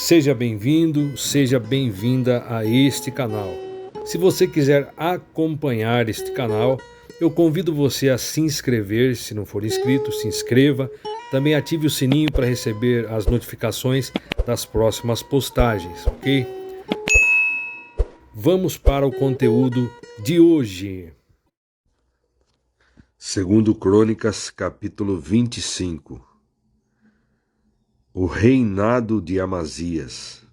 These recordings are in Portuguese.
Seja bem-vindo, seja bem-vinda a este canal. Se você quiser acompanhar este canal, eu convido você a se inscrever. Se não for inscrito, se inscreva. Também ative o sininho para receber as notificações das próximas postagens, ok? Vamos para o conteúdo de hoje. Segundo Crônicas, capítulo 25. O reinado de Amazias.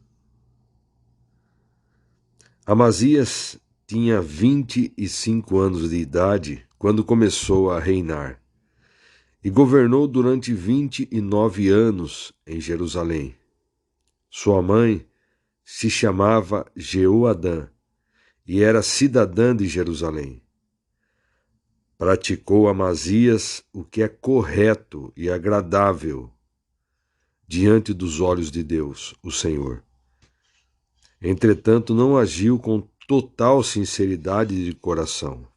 Amazias tinha 25 anos de idade quando começou a reinar, e governou durante 29 anos em Jerusalém. Sua mãe se chamava Jeoadã e era cidadã de Jerusalém. Praticou Amazias o que é correto e agradável diante dos olhos de Deus, o Senhor. Entretanto, não agiu com total sinceridade de coração.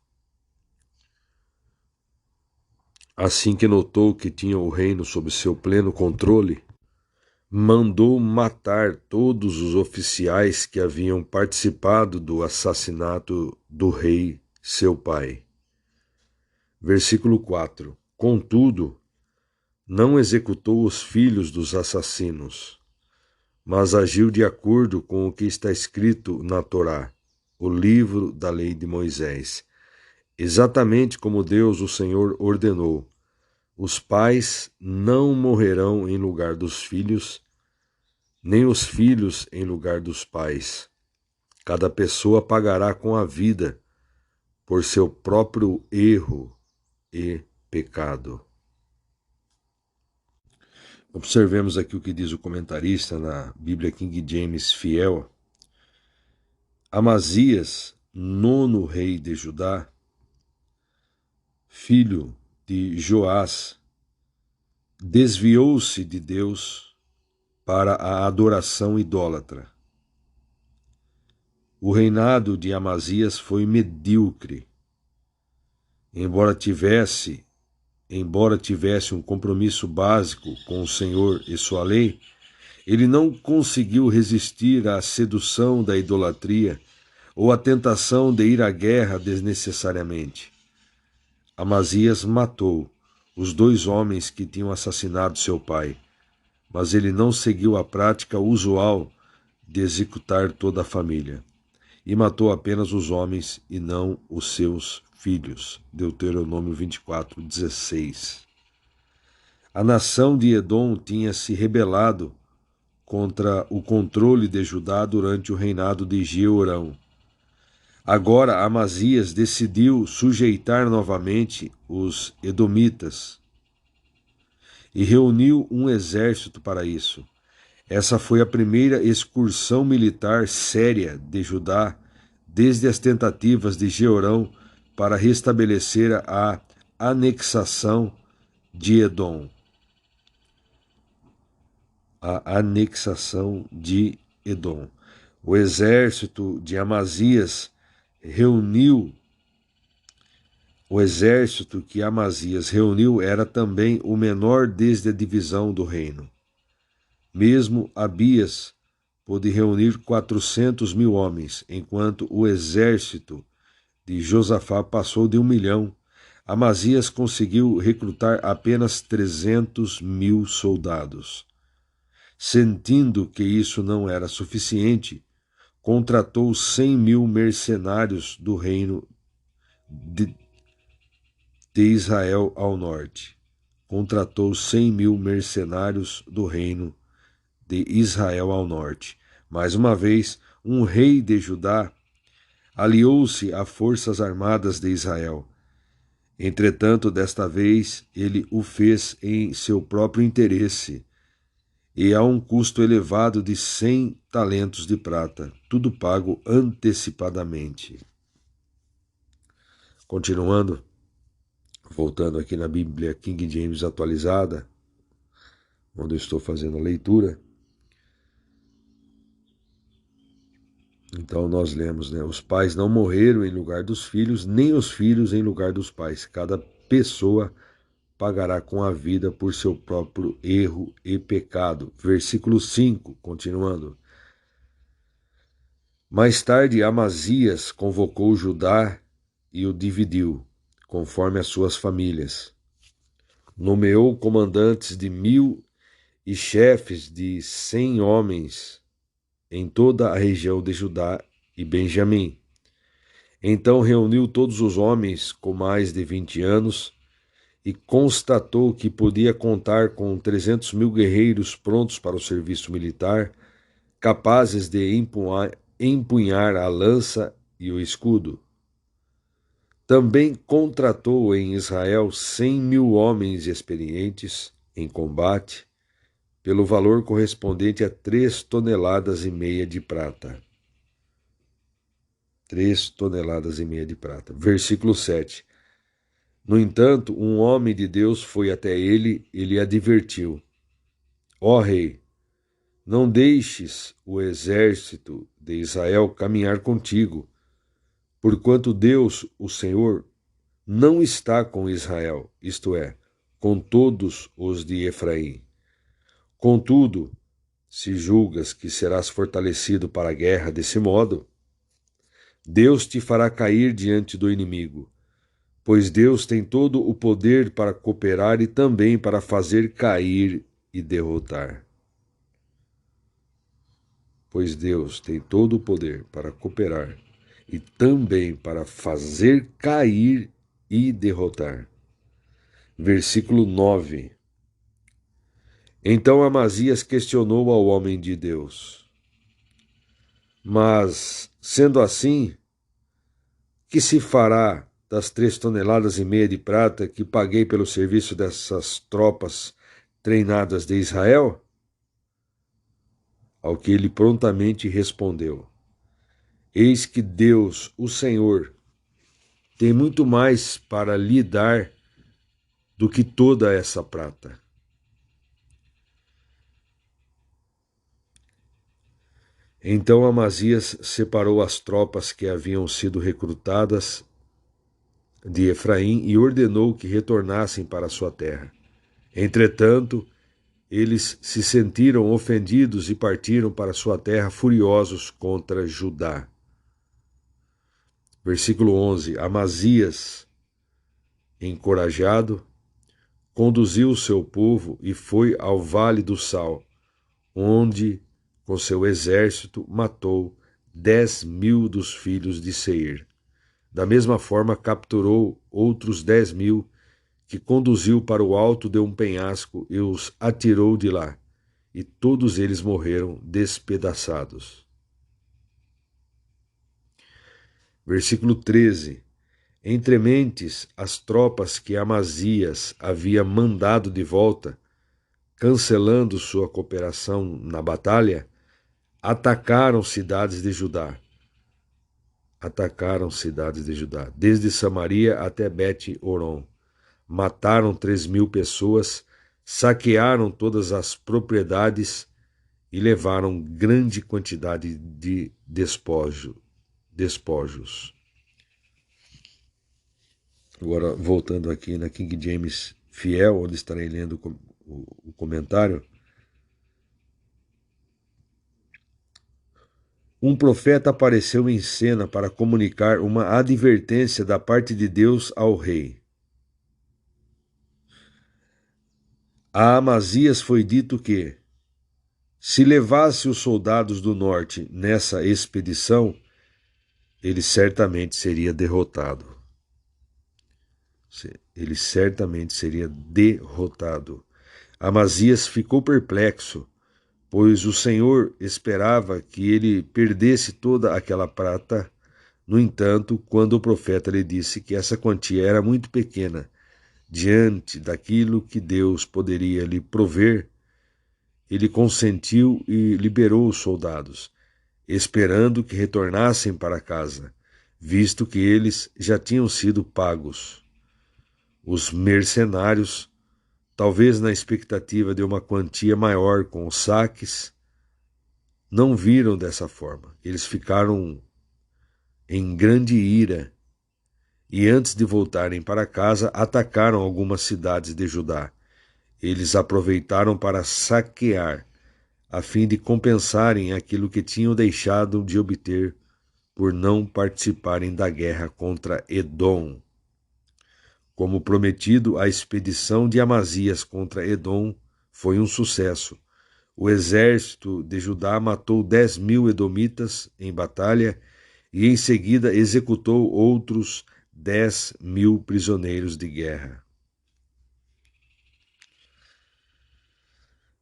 Assim que notou que tinha o reino sob seu pleno controle, mandou matar todos os oficiais que haviam participado do assassinato do rei, seu pai. Versículo 4. Contudo, não executou os filhos dos assassinos, mas agiu de acordo com o que está escrito na Torá, o livro da lei de Moisés, exatamente como Deus, o Senhor, ordenou. Os pais não morrerão em lugar dos filhos, nem os filhos em lugar dos pais. Cada pessoa pagará com a vida por seu próprio erro e pecado. Observemos aqui o que diz o comentarista na Bíblia King James Fiel. Amazias, nono rei de Judá, filho de Joás, desviou-se de Deus para a adoração idólatra. O reinado de Amazias foi medíocre. Embora tivesse um compromisso básico com o Senhor e sua lei, ele não conseguiu resistir à sedução da idolatria ou à tentação de ir à guerra desnecessariamente. Amazias matou os 2 homens que tinham assassinado seu pai, mas ele não seguiu a prática usual de executar toda a família, e matou apenas os homens e não os seus filhos. Deuteronômio 24:16. A nação de Edom tinha se rebelado contra o controle de Judá durante o reinado de Jeorão. Agora Amazias decidiu sujeitar novamente os edomitas e reuniu um exército para isso. Essa foi a primeira excursão militar séria de Judá desde as tentativas de Jeorão para restabelecer a anexação de Edom. A anexação de Edom. O exército de Amazias O exército que Amazias reuniu era também o menor desde a divisão do reino. Mesmo Abias pôde reunir 400.000 homens, enquanto o exército de Josafá passou de 1 milhão. Amazias conseguiu recrutar apenas 300.000 soldados. Sentindo que isso não era suficiente, contratou 100.000 mercenários do reino de Israel ao norte. Contratou 100.000 mercenários do reino de Israel ao norte. Mais uma vez, um rei de Judá aliou-se às forças armadas de Israel. Entretanto, desta vez, ele o fez em seu próprio interesse e a um custo elevado de 100 talentos de prata, tudo pago antecipadamente. Continuando, voltando aqui na Bíblia King James atualizada, onde eu estou fazendo a leitura. Então nós lemos, os pais não morreram em lugar dos filhos, nem os filhos em lugar dos pais. Cada pessoa pagará com a vida por seu próprio erro e pecado. Versículo 5, continuando. Mais tarde, Amazias convocou Judá e o dividiu, conforme as suas famílias. Nomeou comandantes de 1.000 e chefes de 100 homens em toda a região de Judá e Benjamim. Então reuniu todos os homens com mais de 20 anos e constatou que podia contar com 300.000 guerreiros prontos para o serviço militar, capazes de empunhar a lança e o escudo. Também contratou em Israel 100.000 homens experientes em combate, pelo valor correspondente a 3,5 toneladas de prata. 3,5 toneladas de prata. Versículo 7. No entanto, um homem de Deus foi até ele e lhe advertiu: Ó rei, não deixes o exército de Israel caminhar contigo, porquanto Deus, o Senhor, não está com Israel, isto é, com todos os de Efraim. Contudo, se julgas que serás fortalecido para a guerra desse modo, Deus te fará cair diante do inimigo, pois Deus tem todo o poder para cooperar e também para fazer cair e derrotar. Pois Deus tem todo o poder para cooperar e também para fazer cair e derrotar. Versículo 9. Então Amazias questionou ao homem de Deus: Mas, sendo assim, que se fará das 3,5 toneladas de prata que paguei pelo serviço dessas tropas treinadas de Israel? Ao que ele prontamente respondeu: Eis que Deus, o Senhor, tem muito mais para lhe dar do que toda essa prata. Então Amazias separou as tropas que haviam sido recrutadas de Efraim e ordenou que retornassem para sua terra. Entretanto, eles se sentiram ofendidos e partiram para sua terra furiosos contra Judá. Versículo 11. Amazias, encorajado, conduziu o seu povo e foi ao Vale do Sal, onde, com seu exército, matou 10.000 dos filhos de Seir. Da mesma forma, capturou outros 10.000, que conduziu para o alto de um penhasco e os atirou de lá, e todos eles morreram despedaçados. Versículo 13. Entre mentes, as tropas que Amazias havia mandado de volta, cancelando sua cooperação na batalha, atacaram cidades de Judá. Desde Samaria até Bet-Horon. Mataram 3.000 pessoas, saquearam todas as propriedades e levaram grande quantidade de despojos. Agora, voltando aqui na King James Fiel, onde estarei lendo o comentário. Um profeta apareceu em cena para comunicar uma advertência da parte de Deus ao rei. A Amazias foi dito que, se levasse os soldados do norte nessa expedição, ele certamente seria derrotado. Amazias ficou perplexo, pois o Senhor esperava que ele perdesse toda aquela prata. No entanto, quando o profeta lhe disse que essa quantia era muito pequena, diante daquilo que Deus poderia lhe prover, ele consentiu e liberou os soldados, esperando que retornassem para casa, visto que eles já tinham sido pagos. Os mercenários, talvez na expectativa de uma quantia maior com os saques, não viram dessa forma. Eles ficaram em grande ira e antes de voltarem para casa, atacaram algumas cidades de Judá. Eles aproveitaram para saquear, a fim de compensarem aquilo que tinham deixado de obter por não participarem da guerra contra Edom. Como prometido, a expedição de Amazias contra Edom foi um sucesso. O exército de Judá matou 10.000 edomitas em batalha e em seguida executou outros 10.000 prisioneiros de guerra.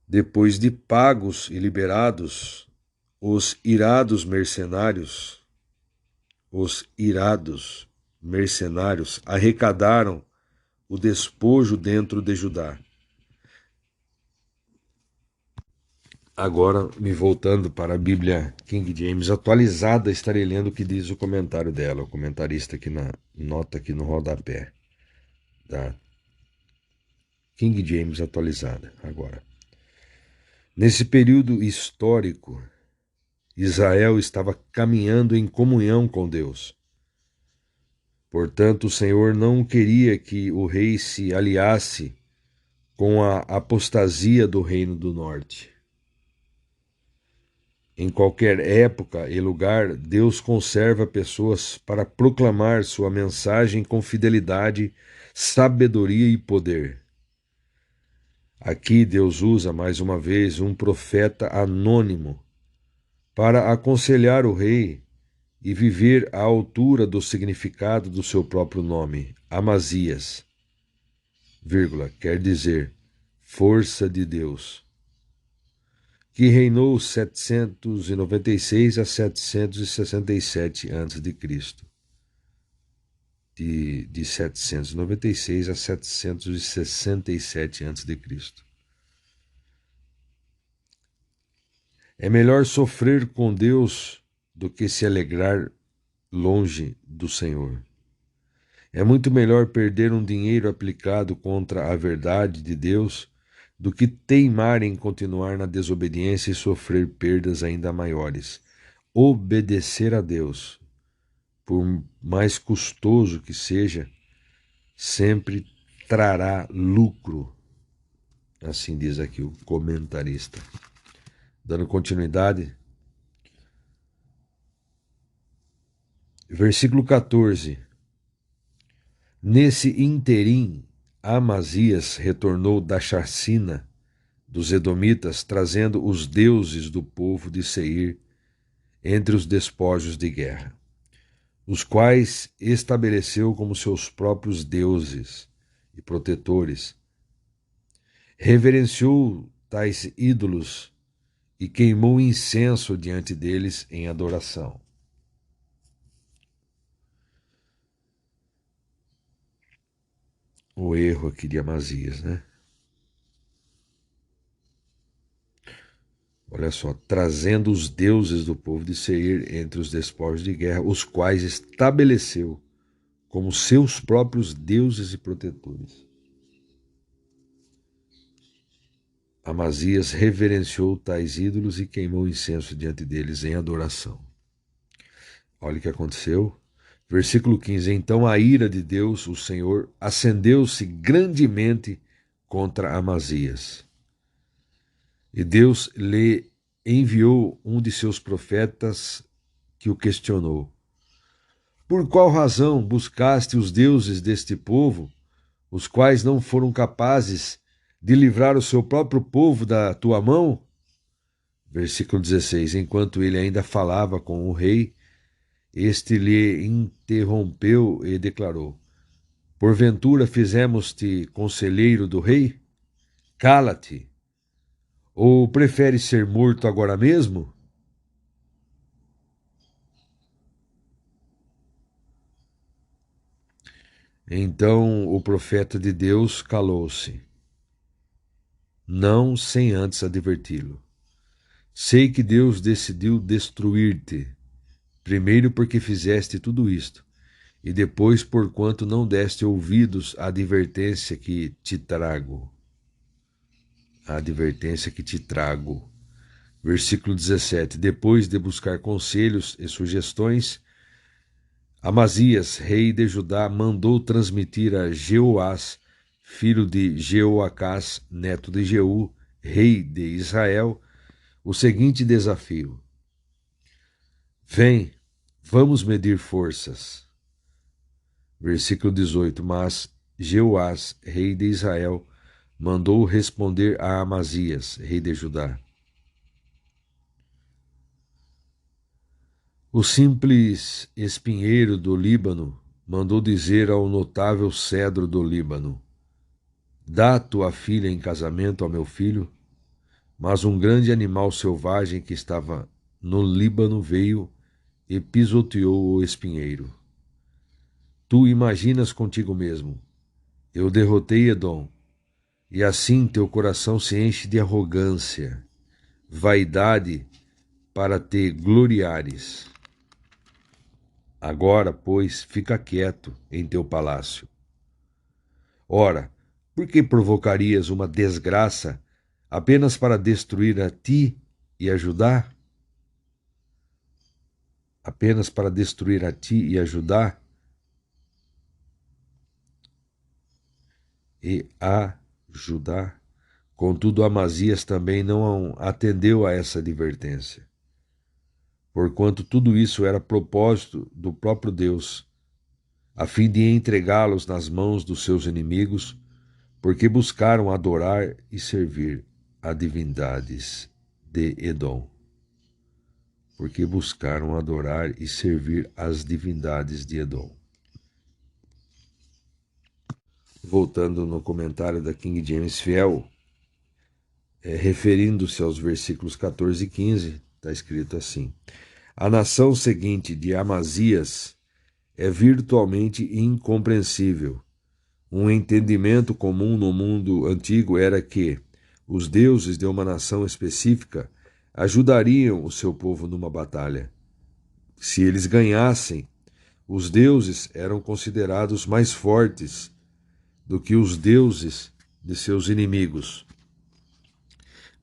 Depois de pagos e liberados, os irados mercenários arrecadaram o despojo dentro de Judá. Agora, me voltando para a Bíblia King James atualizada, estarei lendo o que diz o comentário dela, o comentarista aqui na nota aqui no rodapé da King James atualizada. Agora, nesse período histórico, Israel estava caminhando em comunhão com Deus. Portanto, o Senhor não queria que o rei se aliasse com a apostasia do Reino do Norte. Em qualquer época e lugar, Deus conserva pessoas para proclamar sua mensagem com fidelidade, sabedoria e poder. Aqui Deus usa mais uma vez um profeta anônimo para aconselhar o rei e viver à altura do significado do seu próprio nome, Amazias, quer dizer, força de Deus, que reinou 796 a 767 a.C. De 796 a 767 a.C. É melhor sofrer com Deus do que se alegrar longe do Senhor. É muito melhor perder um dinheiro aplicado contra a verdade de Deus do que teimar em continuar na desobediência e sofrer perdas ainda maiores. Obedecer a Deus, por mais custoso que seja, sempre trará lucro. Assim diz aqui o comentarista. Dando continuidade. Versículo 14. Nesse interim, Amazias retornou da chacina dos edomitas, trazendo os deuses do povo de Seir entre os despojos de guerra, os quais estabeleceu como seus próprios deuses e protetores. Reverenciou tais ídolos e queimou incenso diante deles em adoração. O erro aqui de Amazias, né? Olha só, trazendo os deuses do povo de Seir entre os despojos de guerra, os quais estabeleceu como seus próprios deuses e protetores. Amazias reverenciou tais ídolos e queimou incenso diante deles em adoração. Olha o que aconteceu. Versículo 15. Então a ira de Deus, o Senhor, acendeu-se grandemente contra Amazias. E Deus lhe enviou um de seus profetas que o questionou. Por qual razão buscaste os deuses deste povo, os quais não foram capazes de livrar o seu próprio povo da tua mão? Versículo 16. Enquanto ele ainda falava com o rei, este lhe interrompeu e declarou: Porventura fizemos-te conselheiro do rei? Cala-te! Ou preferes ser morto agora mesmo? Então o profeta de Deus calou-se, não sem antes adverti-lo. Sei que Deus decidiu destruir-te, primeiro porque fizeste tudo isto, e depois porquanto não deste ouvidos à advertência que te trago. A advertência que te trago. Versículo 17. Depois de buscar conselhos e sugestões, Amazias, rei de Judá, mandou transmitir a Jeoás, filho de Jeoacás, neto de Jeú, rei de Israel, o seguinte desafio: Vem, vamos medir forças. Versículo 18. Mas Jeoás, rei de Israel, mandou responder a Amazias, rei de Judá: O simples espinheiro do Líbano mandou dizer ao notável cedro do Líbano: Dá tua filha em casamento ao meu filho. Mas um grande animal selvagem que estava no Líbano veio e pisoteou o espinheiro. Tu imaginas contigo mesmo: eu derrotei Edom, e assim teu coração se enche de arrogância, vaidade, para te gloriares. Agora, pois, fica quieto em teu palácio. Ora, por que provocarias uma desgraça apenas para destruir a ti e a Judá? Apenas para destruir a ti e a Judá? Contudo, Amazias também não atendeu a essa advertência, porquanto tudo isso era propósito do próprio Deus, a fim de entregá-los nas mãos dos seus inimigos, porque buscaram adorar e servir a divindades de Edom. Porque buscaram adorar e servir as divindades de Edom. Voltando no comentário da King James Fiel, referindo-se aos versículos 14 e 15, está escrito assim: A nação seguinte de Amazias é virtualmente incompreensível. Um entendimento comum no mundo antigo era que os deuses de uma nação específica ajudariam o seu povo numa batalha. Se eles ganhassem, os deuses eram considerados mais fortes do que os deuses de seus inimigos.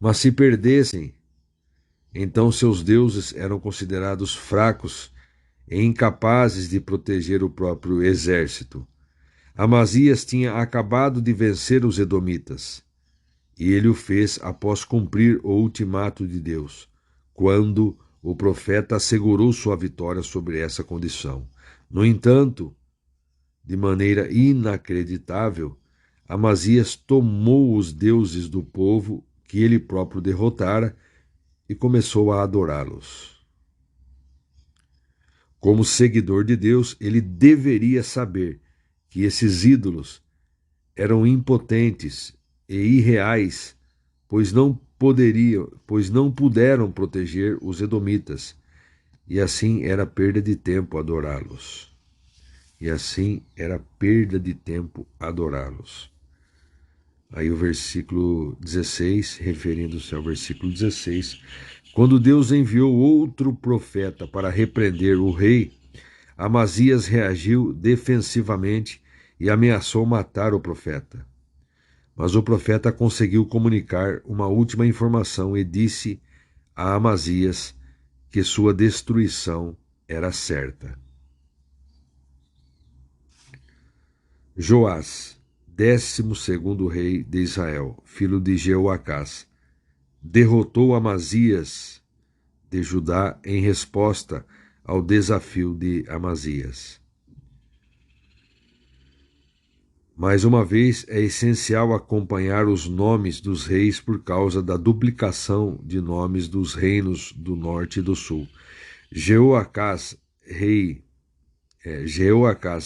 Mas se perdessem, então seus deuses eram considerados fracos e incapazes de proteger o próprio exército. Amazias tinha acabado de vencer os edomitas, e ele o fez após cumprir o ultimato de Deus, quando o profeta assegurou sua vitória sobre essa condição. No entanto, de maneira inacreditável, Amazias tomou os deuses do povo que ele próprio derrotara e começou a adorá-los. Como seguidor de Deus, ele deveria saber que esses ídolos eram impotentes e irreais, pois não puderam proteger os edomitas, e assim era perda de tempo adorá-los. Aí o versículo 16, referindo-se ao versículo 16, quando Deus enviou outro profeta para repreender o rei, Amazias reagiu defensivamente e ameaçou matar o profeta. Mas o profeta conseguiu comunicar uma última informação e disse a Amazias que sua destruição era certa. Joás, 12º rei de Israel, filho de Jeoacás, derrotou Amazias de Judá em resposta ao desafio de Amazias. Mais uma vez, é essencial acompanhar os nomes dos reis por causa da duplicação de nomes dos reinos do norte e do sul. Jeoacás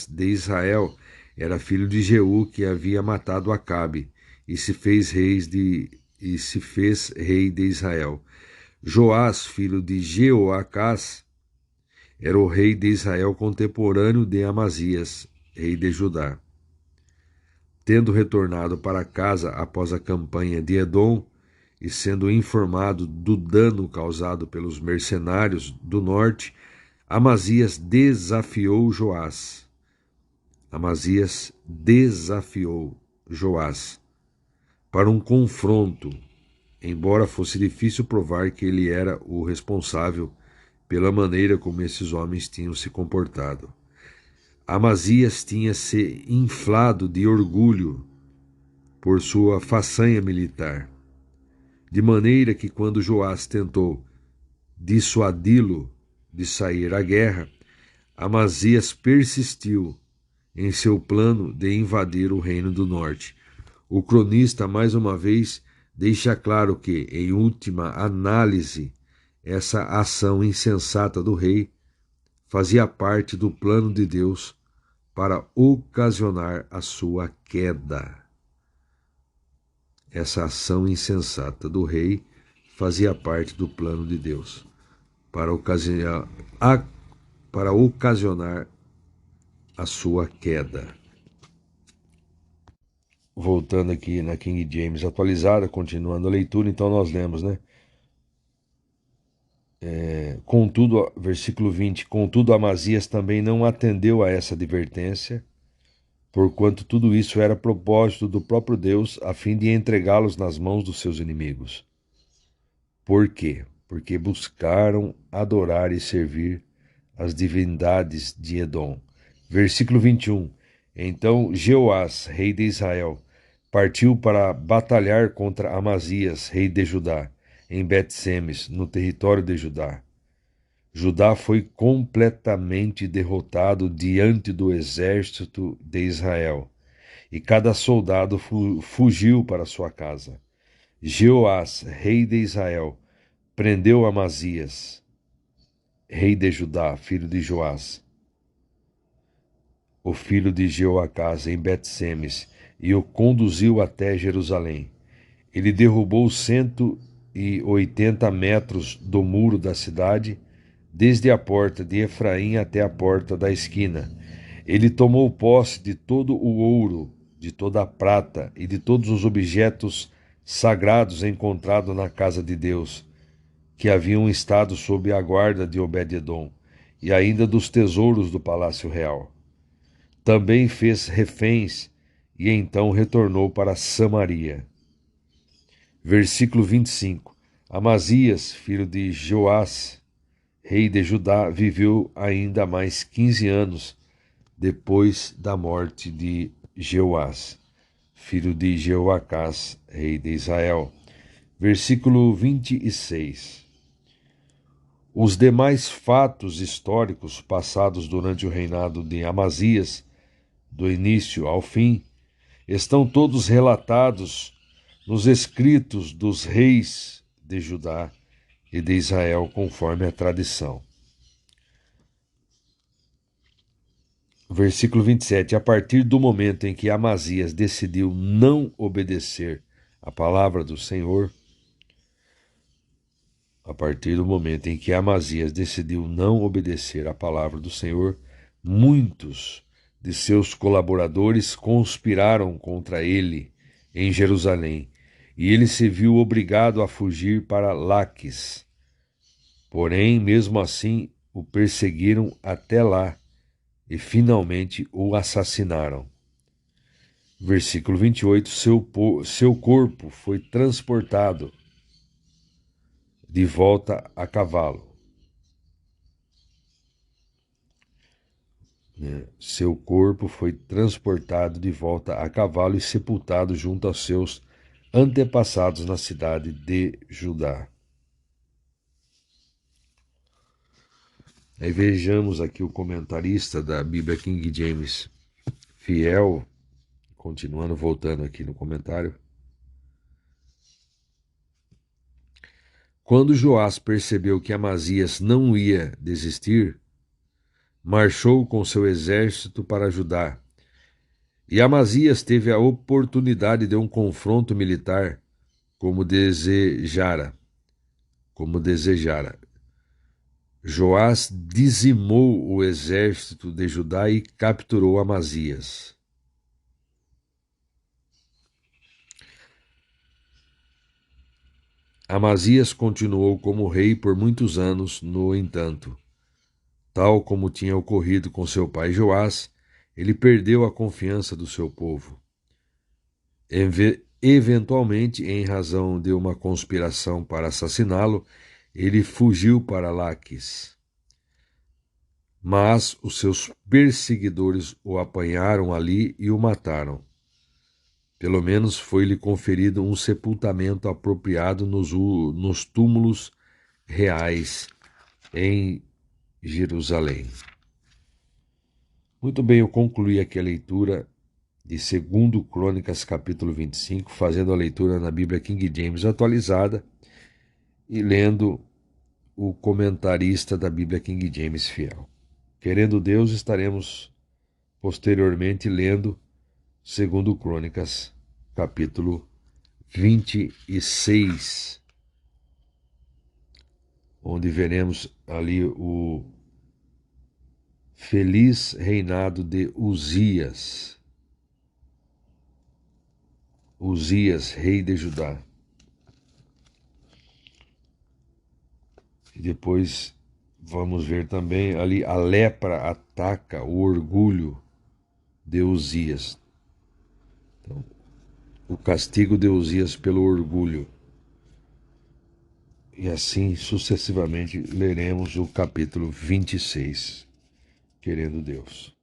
de Israel era filho de Jeú, que havia matado Acabe, e se fez rei de Israel. Joás, filho de Jeoacás, era o rei de Israel contemporâneo de Amazias, rei de Judá. Tendo retornado para casa após a campanha de Edom e sendo informado do dano causado pelos mercenários do norte, Amazias desafiou Joás para um confronto, embora fosse difícil provar que ele era o responsável pela maneira como esses homens tinham se comportado. Amazias tinha se inflado de orgulho por sua façanha militar, de maneira que quando Joás tentou dissuadi-lo de sair à guerra, Amazias persistiu em seu plano de invadir o reino do norte. O cronista, mais uma vez, deixa claro que, em última análise, essa ação insensata do rei fazia parte do plano de Deus para ocasionar a sua queda. Essa ação insensata do rei fazia parte do plano de Deus para ocasionar a sua queda. Voltando aqui na King James atualizada, continuando a leitura, então nós lemos, né? Contudo, versículo 20, contudo Amazias também não atendeu a essa advertência, porquanto tudo isso era propósito do próprio Deus, a fim de entregá-los nas mãos dos seus inimigos. Por quê? Porque buscaram adorar e servir as divindades de Edom. Versículo 21. Então Jeoás, rei de Israel, partiu para batalhar contra Amazias, rei de Judá, em Bet-Semes, no território de Judá. Judá foi completamente derrotado diante do exército de Israel, e cada soldado fugiu para sua casa. Jeoás, rei de Israel, prendeu Amazias, rei de Judá, filho de Joás, o filho de Jeoacás, em Bet-Semes, e o conduziu até Jerusalém. Ele derrubou 180 metros do muro da cidade, desde a porta de Efraim até a porta da esquina. Ele tomou posse de todo o ouro, de toda a prata e de todos os objetos sagrados encontrados na casa de Deus, que haviam estado sob a guarda de Obed-edom, e ainda dos tesouros do palácio real. Também fez reféns e então retornou para Samaria. Versículo 25. Amazias, filho de Joás, rei de Judá, viveu ainda mais 15 anos depois da morte de Jeoás, filho de Jeoacás, rei de Israel. Versículo 26. Os demais fatos históricos passados durante o reinado de Amazias, do início ao fim, estão todos relatados nos escritos dos reis de Judá e de Israel, conforme a tradição. Versículo 27. A partir do momento em que Amazias decidiu não obedecer a palavra do Senhor, muitos de seus colaboradores conspiraram contra ele em Jerusalém, e ele se viu obrigado a fugir para Laquis. Porém, mesmo assim, o perseguiram até lá e finalmente o assassinaram. Versículo 28, seu corpo foi transportado de volta a cavalo. Seu corpo foi transportado de volta a cavalo e sepultado junto aos seus antepassados na cidade de Judá. Aí vejamos aqui o comentarista da Bíblia King James Fiel, continuando, voltando aqui no comentário. Quando Joás percebeu que Amazias não ia desistir, marchou com seu exército para Judá. E Amazias teve a oportunidade de um confronto militar como desejara. Joás dizimou o exército de Judá e capturou Amazias. Amazias continuou como rei por muitos anos, no entanto. Tal como tinha ocorrido com seu pai Joás, ele perdeu a confiança do seu povo. Eventualmente, em razão de uma conspiração para assassiná-lo, ele fugiu para Laquis. Mas os seus perseguidores o apanharam ali e o mataram. Pelo menos foi-lhe conferido um sepultamento apropriado nos túmulos reais em Jerusalém. Muito bem, eu concluí aqui a leitura de 2 Crônicas, capítulo 25, fazendo a leitura na Bíblia King James atualizada e lendo o comentarista da Bíblia King James fiel. Querendo Deus, estaremos posteriormente lendo 2 Crônicas, capítulo 26, onde veremos ali o feliz reinado de Uzias, rei de Judá. E depois vamos ver também ali a lepra ataca o orgulho de Uzias. Então, o castigo de Uzias pelo orgulho. E assim sucessivamente leremos o capítulo 26, querendo Deus.